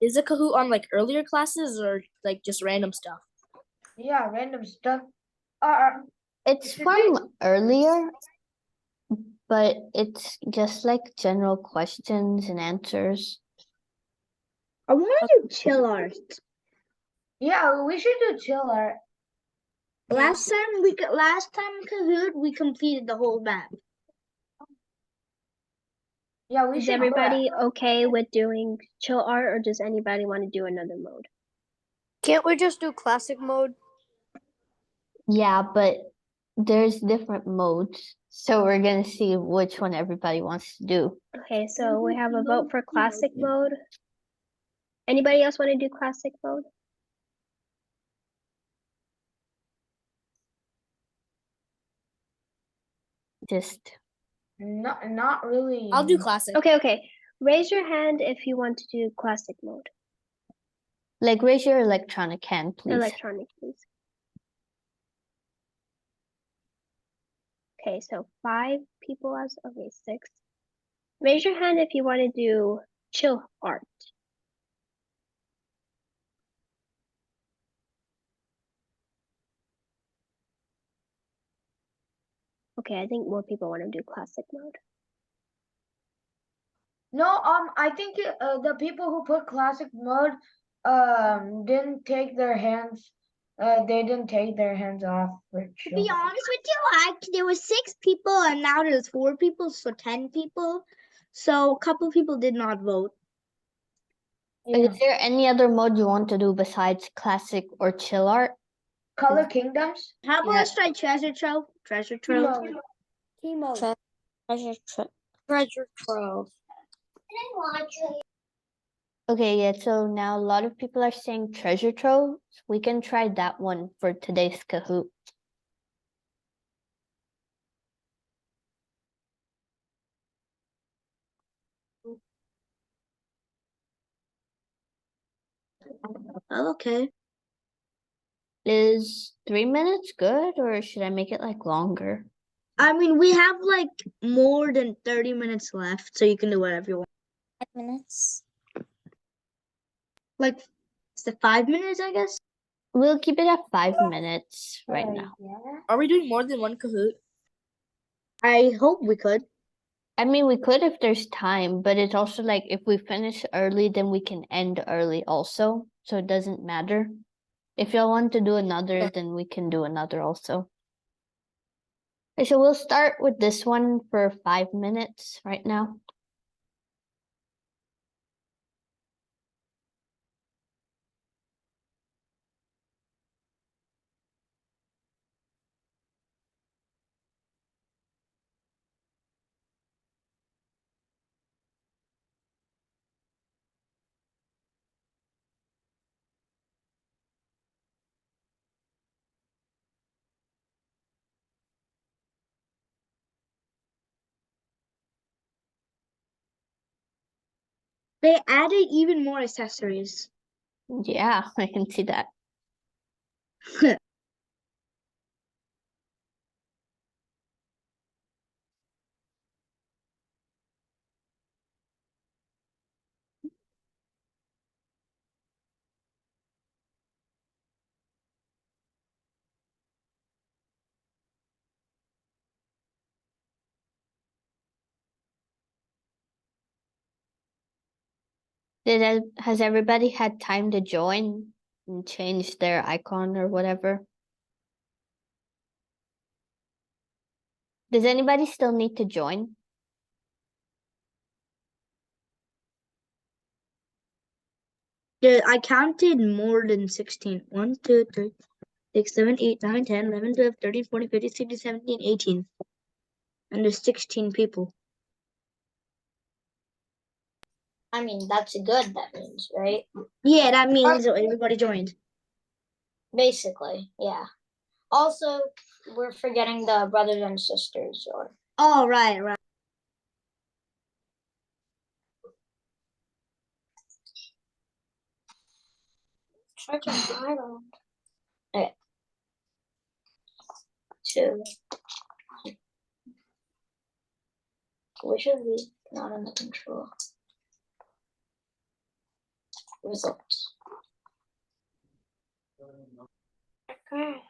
G: Is the Kahoot on like earlier classes or like just random stuff? Yeah, random stuff.
A: It's from earlier, but it's just like general questions and answers.
B: I want to do chill art.
G: Yeah, we should do chill art.
B: Last time Kahoot, we completed the whole map.
G: Yeah, we
C: Is
G: should.
C: everybody okay with doing chill art, or does anybody want to do another mode?
H: Can't we just do classic mode?
A: Yeah, but there's different modes. So we're gonna see which one everybody wants to do.
C: Okay, so we have a vote for classic mode. Anybody else want to do classic mode?
A: Just
G: Not really.
H: I'll do classic.
C: Okay. Raise your hand if you want to do classic mode.
A: like raise your electronic hand, please.
C: Electronic, please. Okay, so 5 people as okay, 6. Raise your hand if you want to do chill art. Okay, I think more people want to do classic mode.
G: No, I think the people who put classic mode didn't take their hands. They didn't take their hands off for
B: To
G: chill.
B: be honest with you, there was 6 people and now there's 4 people, so 10 people. So a couple people did not vote.
G: Yeah.
A: Is there any other mode you want to do besides classic or chill art?
G: Color Kingdoms.
B: How about
A: Yeah.
B: let's try treasure trove? Treasure trove.
H: Key mode.
E: Treasure trove.
A: Okay, yeah, so now a lot of people are saying treasure trove. We can try that one for today's Kahoot.
B: Okay.
A: Is 3 minutes good, or should I make it like longer?
B: I mean, we have like more than 30 minutes left, so you can do whatever you want.
E: 5 minutes.
B: Like, is it 5 minutes, I guess?
A: We'll keep it at 5 minutes right now.
G: Yeah.
H: Are we doing more than one Kahoot?
B: I hope we could.
A: I mean, we could if there's time, but it's also like if we finish early, then we can end early also. So it doesn't matter. If y'all want to do another, then we can do another also. Okay, so we'll start with this one for 5 minutes right now.
B: They added even more accessories.
A: Yeah, I can see that. Has everybody had time to join and change their icon or whatever? Does anybody still need to join?
B: I counted more than 16. 1, 2, 3, 6, 7, 8, 9, 10, 11, 12, 13, 14, 15, 16, 17, 18. And there's 16 people.
E: I mean, that's good, that means, right?
B: Yeah, that means everybody joined.
E: Basically, yeah. Also, we're forgetting the brothers and sisters, or
B: Oh, right.
E: Treasure Island. Okay. 2. We should be not under control. Results. I'm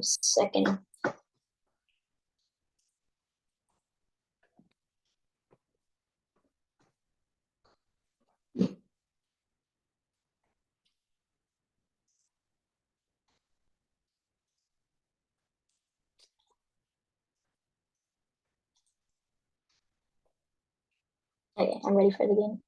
E: second. Okay, I'm ready for the game.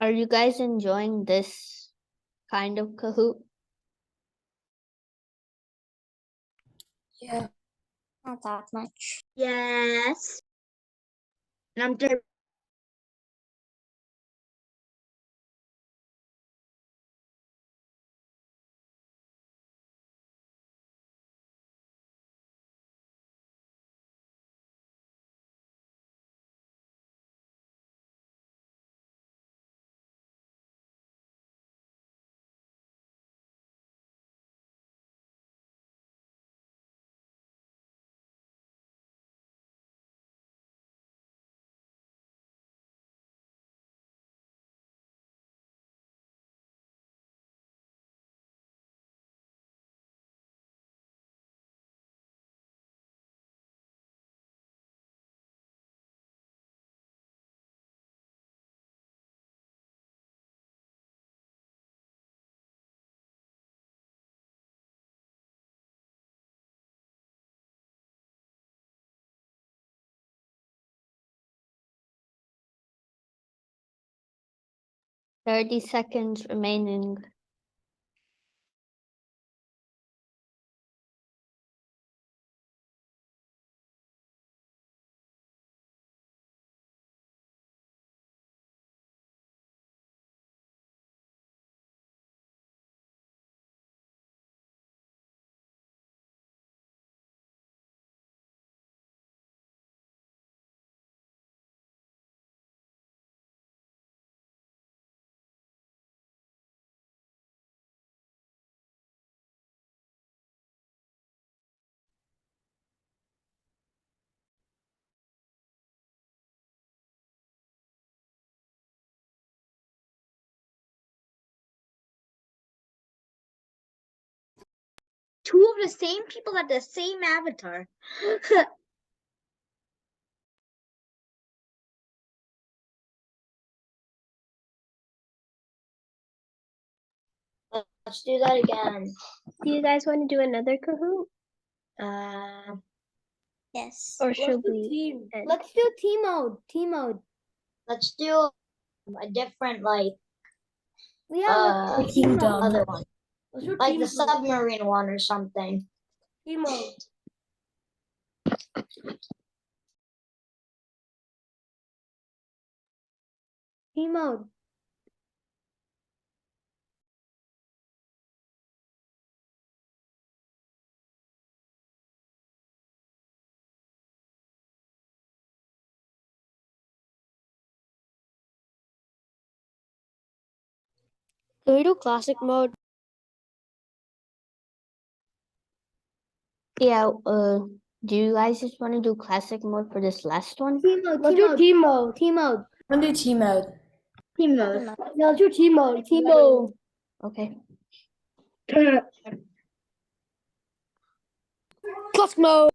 A: Are you guys enjoying this kind of Kahoot?
E: Yeah. Not that much.
G: Yes. And I'm
A: Thirty seconds remaining.
I: Two of the same people had the same avatar.
E: Let's do that again.
C: Do you guys want to do another Kahoot?
E: Yes.
C: Or should we? end?
H: Let's do team mode. Team mode.
E: Let's do a different
H: Yeah, let's do team mode.
E: other one,
H: Let's do
E: like
H: team
E: the
H: mode.
E: submarine one or something.
H: Team mode. Team mode. Can we do classic mode?
A: Yeah, do you guys just want to do classic mode for this last one?
H: Team mode. Let's do team mode. Team mode.
F: I'm gonna do team mode.
I: Team mode.
H: Yeah, let's do team mode. Team mode.
A: Okay.
H: Classic mode.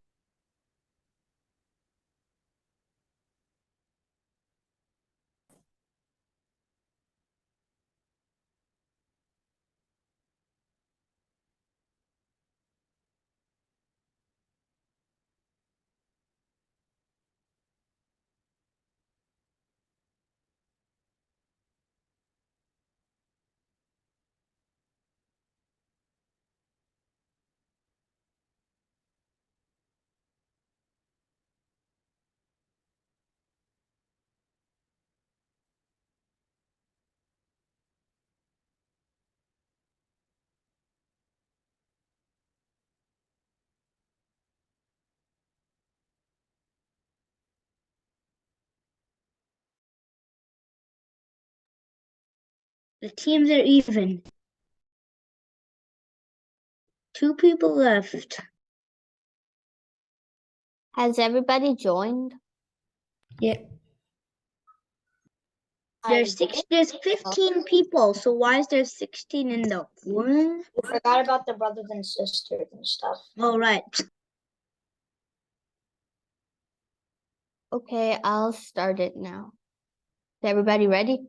I: The teams are even. 2 people left.
A: Has everybody joined?
I: Yeah.
E: I
I: There's 15 people, so why is there 16 in the one?
E: forgot about the brothers and sisters and stuff.
I: All right.
A: Okay, I'll start it now. Is everybody ready?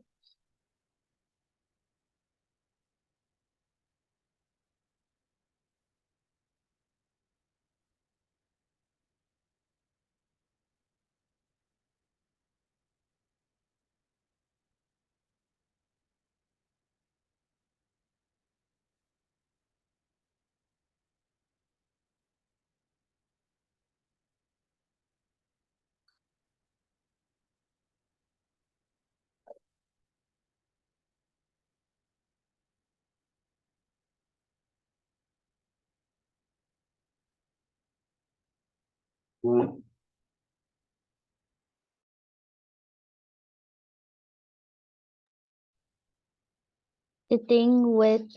A: The thing with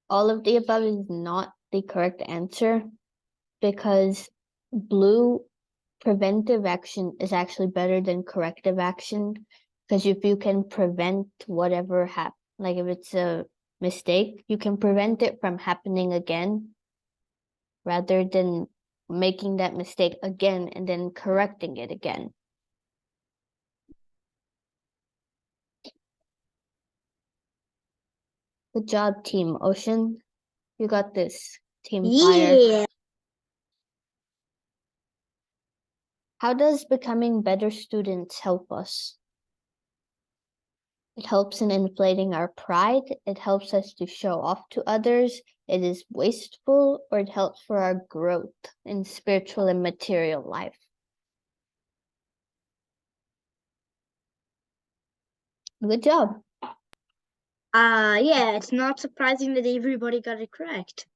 A: all of the above is not the correct answer, because blue preventive action is actually better than corrective action, because if you can prevent whatever like if it's a mistake, you can prevent it from happening again rather than making that mistake again and then correcting it again. Good job, Team Ocean. You got this, Team Fire.
I: Yeah.
A: How does becoming better students help us? It helps in inflating our pride. It helps us to show off to others. It is wasteful, or it helps for our growth in spiritual and material life. Good job.
I: Yeah, it's not surprising that everybody got it correct.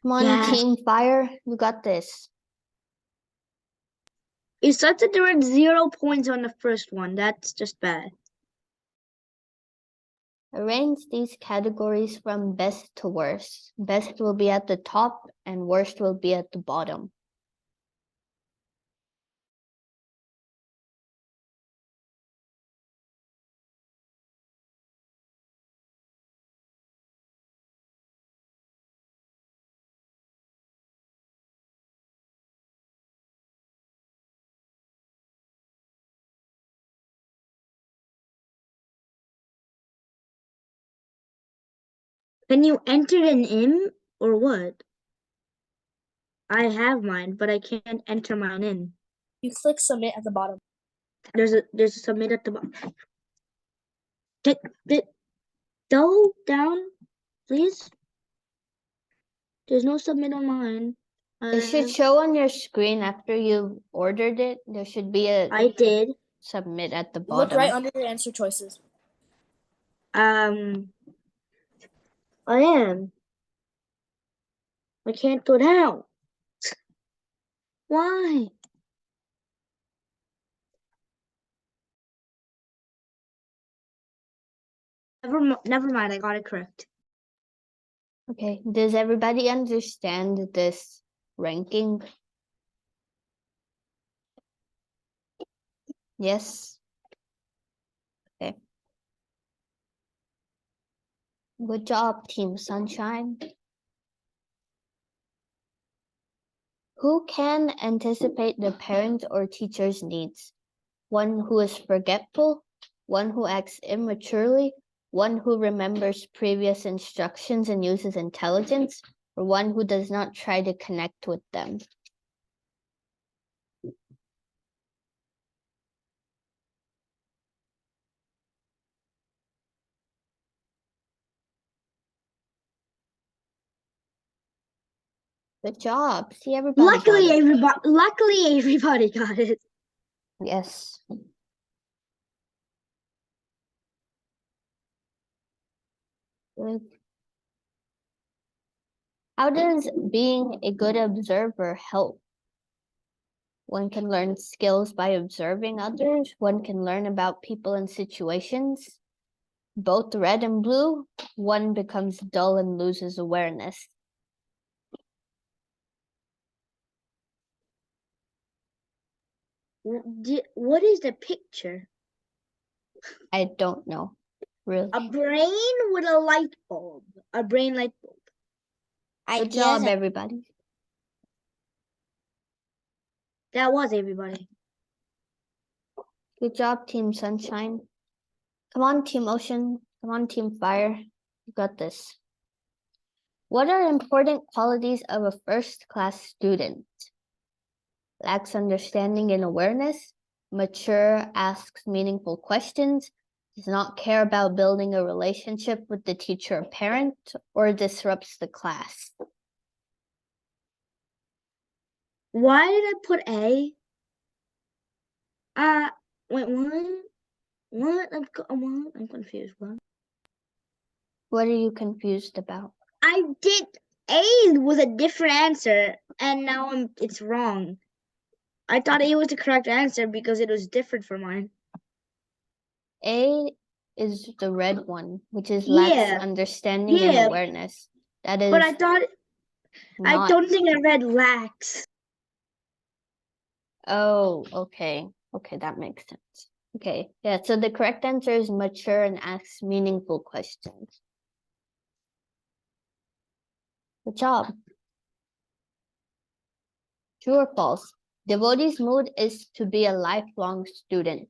A: Come on,
I: Yeah.
A: Team Fire, you got this.
I: It's such that there were 0 points on the first one. That's just bad.
A: Arrange these categories from best to worst. Best will be at the top and worst will be at the bottom.
I: Can you enter an in or what? I have mine, but I can't enter mine in.
H: You click submit at the bottom.
I: There's a submit at the bottom. Go down, please. There's no submit on mine.
A: It should show on your screen after you've ordered it. There should be a
I: I did.
A: submit at the
H: Look
A: bottom.
H: right under your answer choices.
I: I am. I can't go down. Why? Never mind. I got it correct.
A: Okay, does everybody understand this ranking? Yes? Okay. Good job, Team Sunshine. Who can anticipate the parent or teacher's needs? One who is forgetful, one who acts immaturely, one who remembers previous instructions and uses intelligence, or one who does not try to connect with them. Good job. See, everybody
I: Luckily,
A: got it.
I: everybody got it.
A: Yes. Good. How does being a good observer help? One can learn skills by observing others. One can learn about people and situations. Both red and blue, one becomes dull and loses awareness.
I: What is the picture?
A: I don't know, really.
I: A brain with a light bulb. A brain light bulb.
A: Good job, everybody.
I: That was everybody.
A: Good job, Team Sunshine. Come on, Team Ocean. Come on, Team Fire. You got this. What are important qualities of a first-class student? Lacks understanding and awareness, mature, asks meaningful questions, does not care about building a relationship with the teacher or parent, or disrupts the class.
I: Why did I put A? Wait, what? What? I'm confused. What?
A: What are you confused about?
I: I did A was a different answer, and now it's wrong. I thought A was the correct answer because it was different from mine.
A: A is the red one, which is lacks understanding and awareness. That is.
I: But I thought I don't think I read lacks.
A: Oh, okay. Okay, that makes sense. Okay, yeah, so the correct answer is mature and asks meaningful questions. Good job. True or false? Devotee's mood is to be a lifelong student.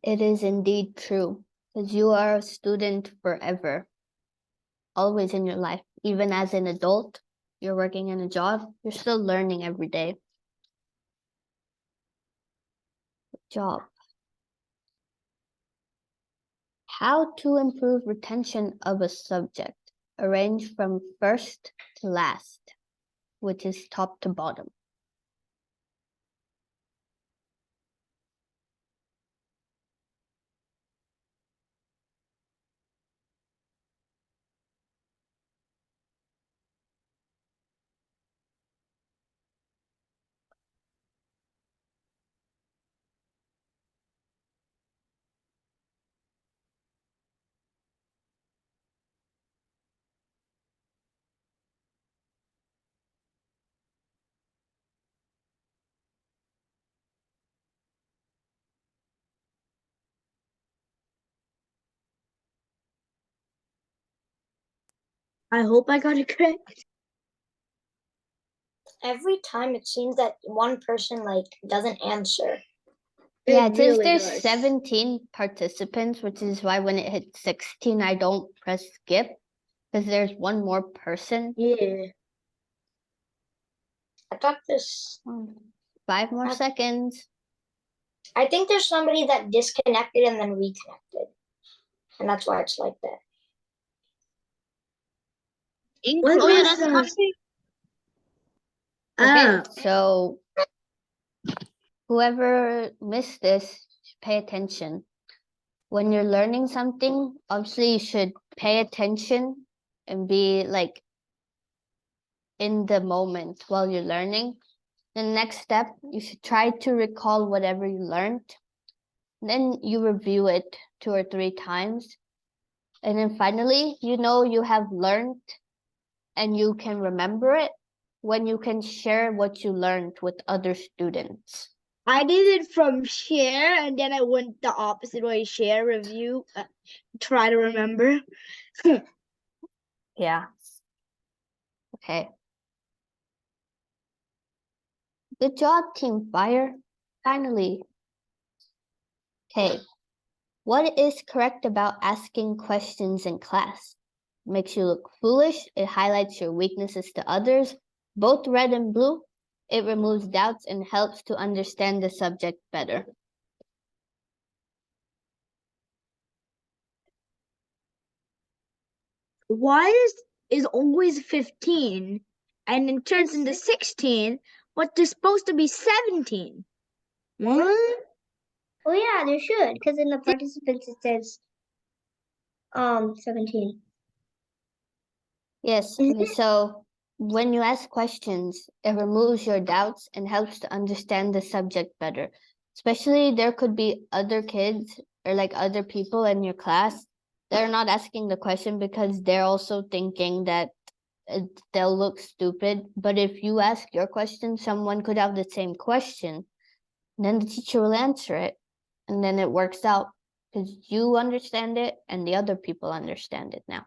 A: It is indeed true, because you are a student forever, always in your life. Even as an adult, you're working in a job, you're still learning every day. Good job. How to improve retention of a subject. Arrange from first to last, which is top to bottom.
I: I hope I got it correct.
E: Every time it seems that one person like doesn't answer.
A: Yeah,
I: It
A: since
I: really
A: there's
I: does.
A: 17 participants, which is why when it hits 16, I don't press skip because there's one more person.
I: Yeah.
E: I thought this.
A: 5 more seconds.
E: I think there's somebody that disconnected and then reconnected, and that's why it's like that.
I: What
E: Oh yeah,
I: was
E: that's
I: the...
A: Okay,
I: Ah,
A: so whoever missed this, pay attention. When you're learning something, obviously you should pay attention and be like in the moment while you're learning. The next step, you should try to recall whatever you learned. Then you review it 2 or 3 times. And then finally, you know you have learned and you can remember it when you can share what you learned with other students.
I: I did it from share, and then I went the opposite way, share, review, try to remember.
A: Yeah. Okay. Good job, Team Fire. Finally. Okay. What is correct about asking questions in class? It makes you look foolish. It highlights your weaknesses to others. Both red and blue. It removes doubts and helps to understand the subject better.
I: Why is always 15 and it turns into 16, but there's supposed to be 17? What?
C: Oh yeah, there should, because in the participants it says 17.
A: Yes, so when you ask questions, it removes your doubts and helps to understand the subject better. Especially there could be other kids or like other people in your class. They're not asking the question because they're also thinking that they'll look stupid. But if you ask your question, someone could have the same question. Then the teacher will answer it. And then it works out because you understand it and the other people understand it now.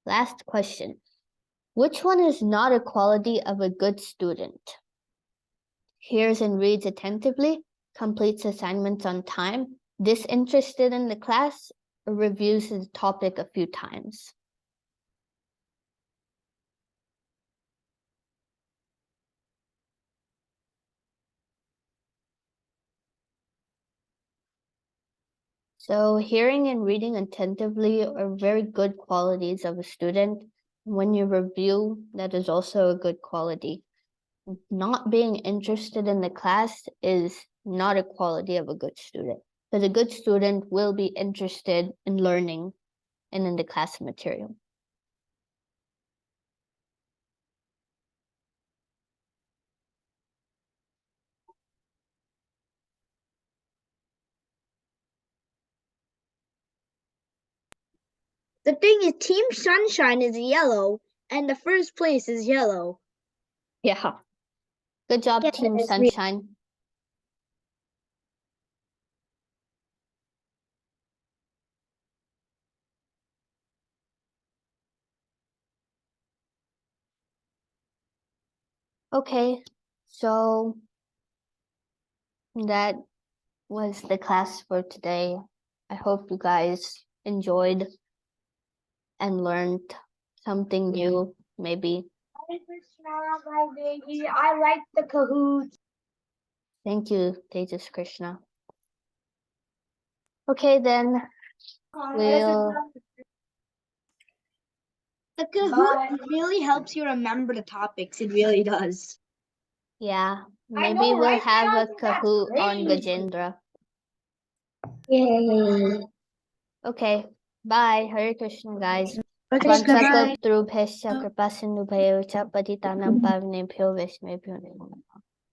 A: Last question. Which one is not a quality of a good student? Hears and reads attentively, completes assignments on time, disinterested in the class, or reviews the topic a few times. So hearing and reading attentively are very good qualities of a student. When you review, that is also a good quality. Not being interested in the class is not a quality of a good student. Because a good student will be interested in learning and in the class material.
I: The thing is, Team Sunshine is yellow, and the first place is yellow.
A: Yeah. Good job,
C: Yeah,
A: Team
C: that's me.
A: Sunshine. Okay, so that was the class for today. I hope you guys enjoyed and learned something new, maybe.
G: Hare Krishna, my baby. I like the Kahoots.
A: Thank you, Tejas Krishna. Okay, then we'll...
I: The Kahoot really helps you remember the topics. It really does.
A: Yeah,
G: I
A: maybe
G: know,
A: we'll
G: right,
A: have a
G: Jonathan? That's
A: Kahoot on
G: great.
A: Gajendra.
C: Yay.
A: Okay, bye. Hare Krishna, guys.
I: Hare Krishna, bye.
A: Vansakalptarubhyascha kripasindubhyo cha patitanam pavanebhyo vaishnavibhyo namo namaः.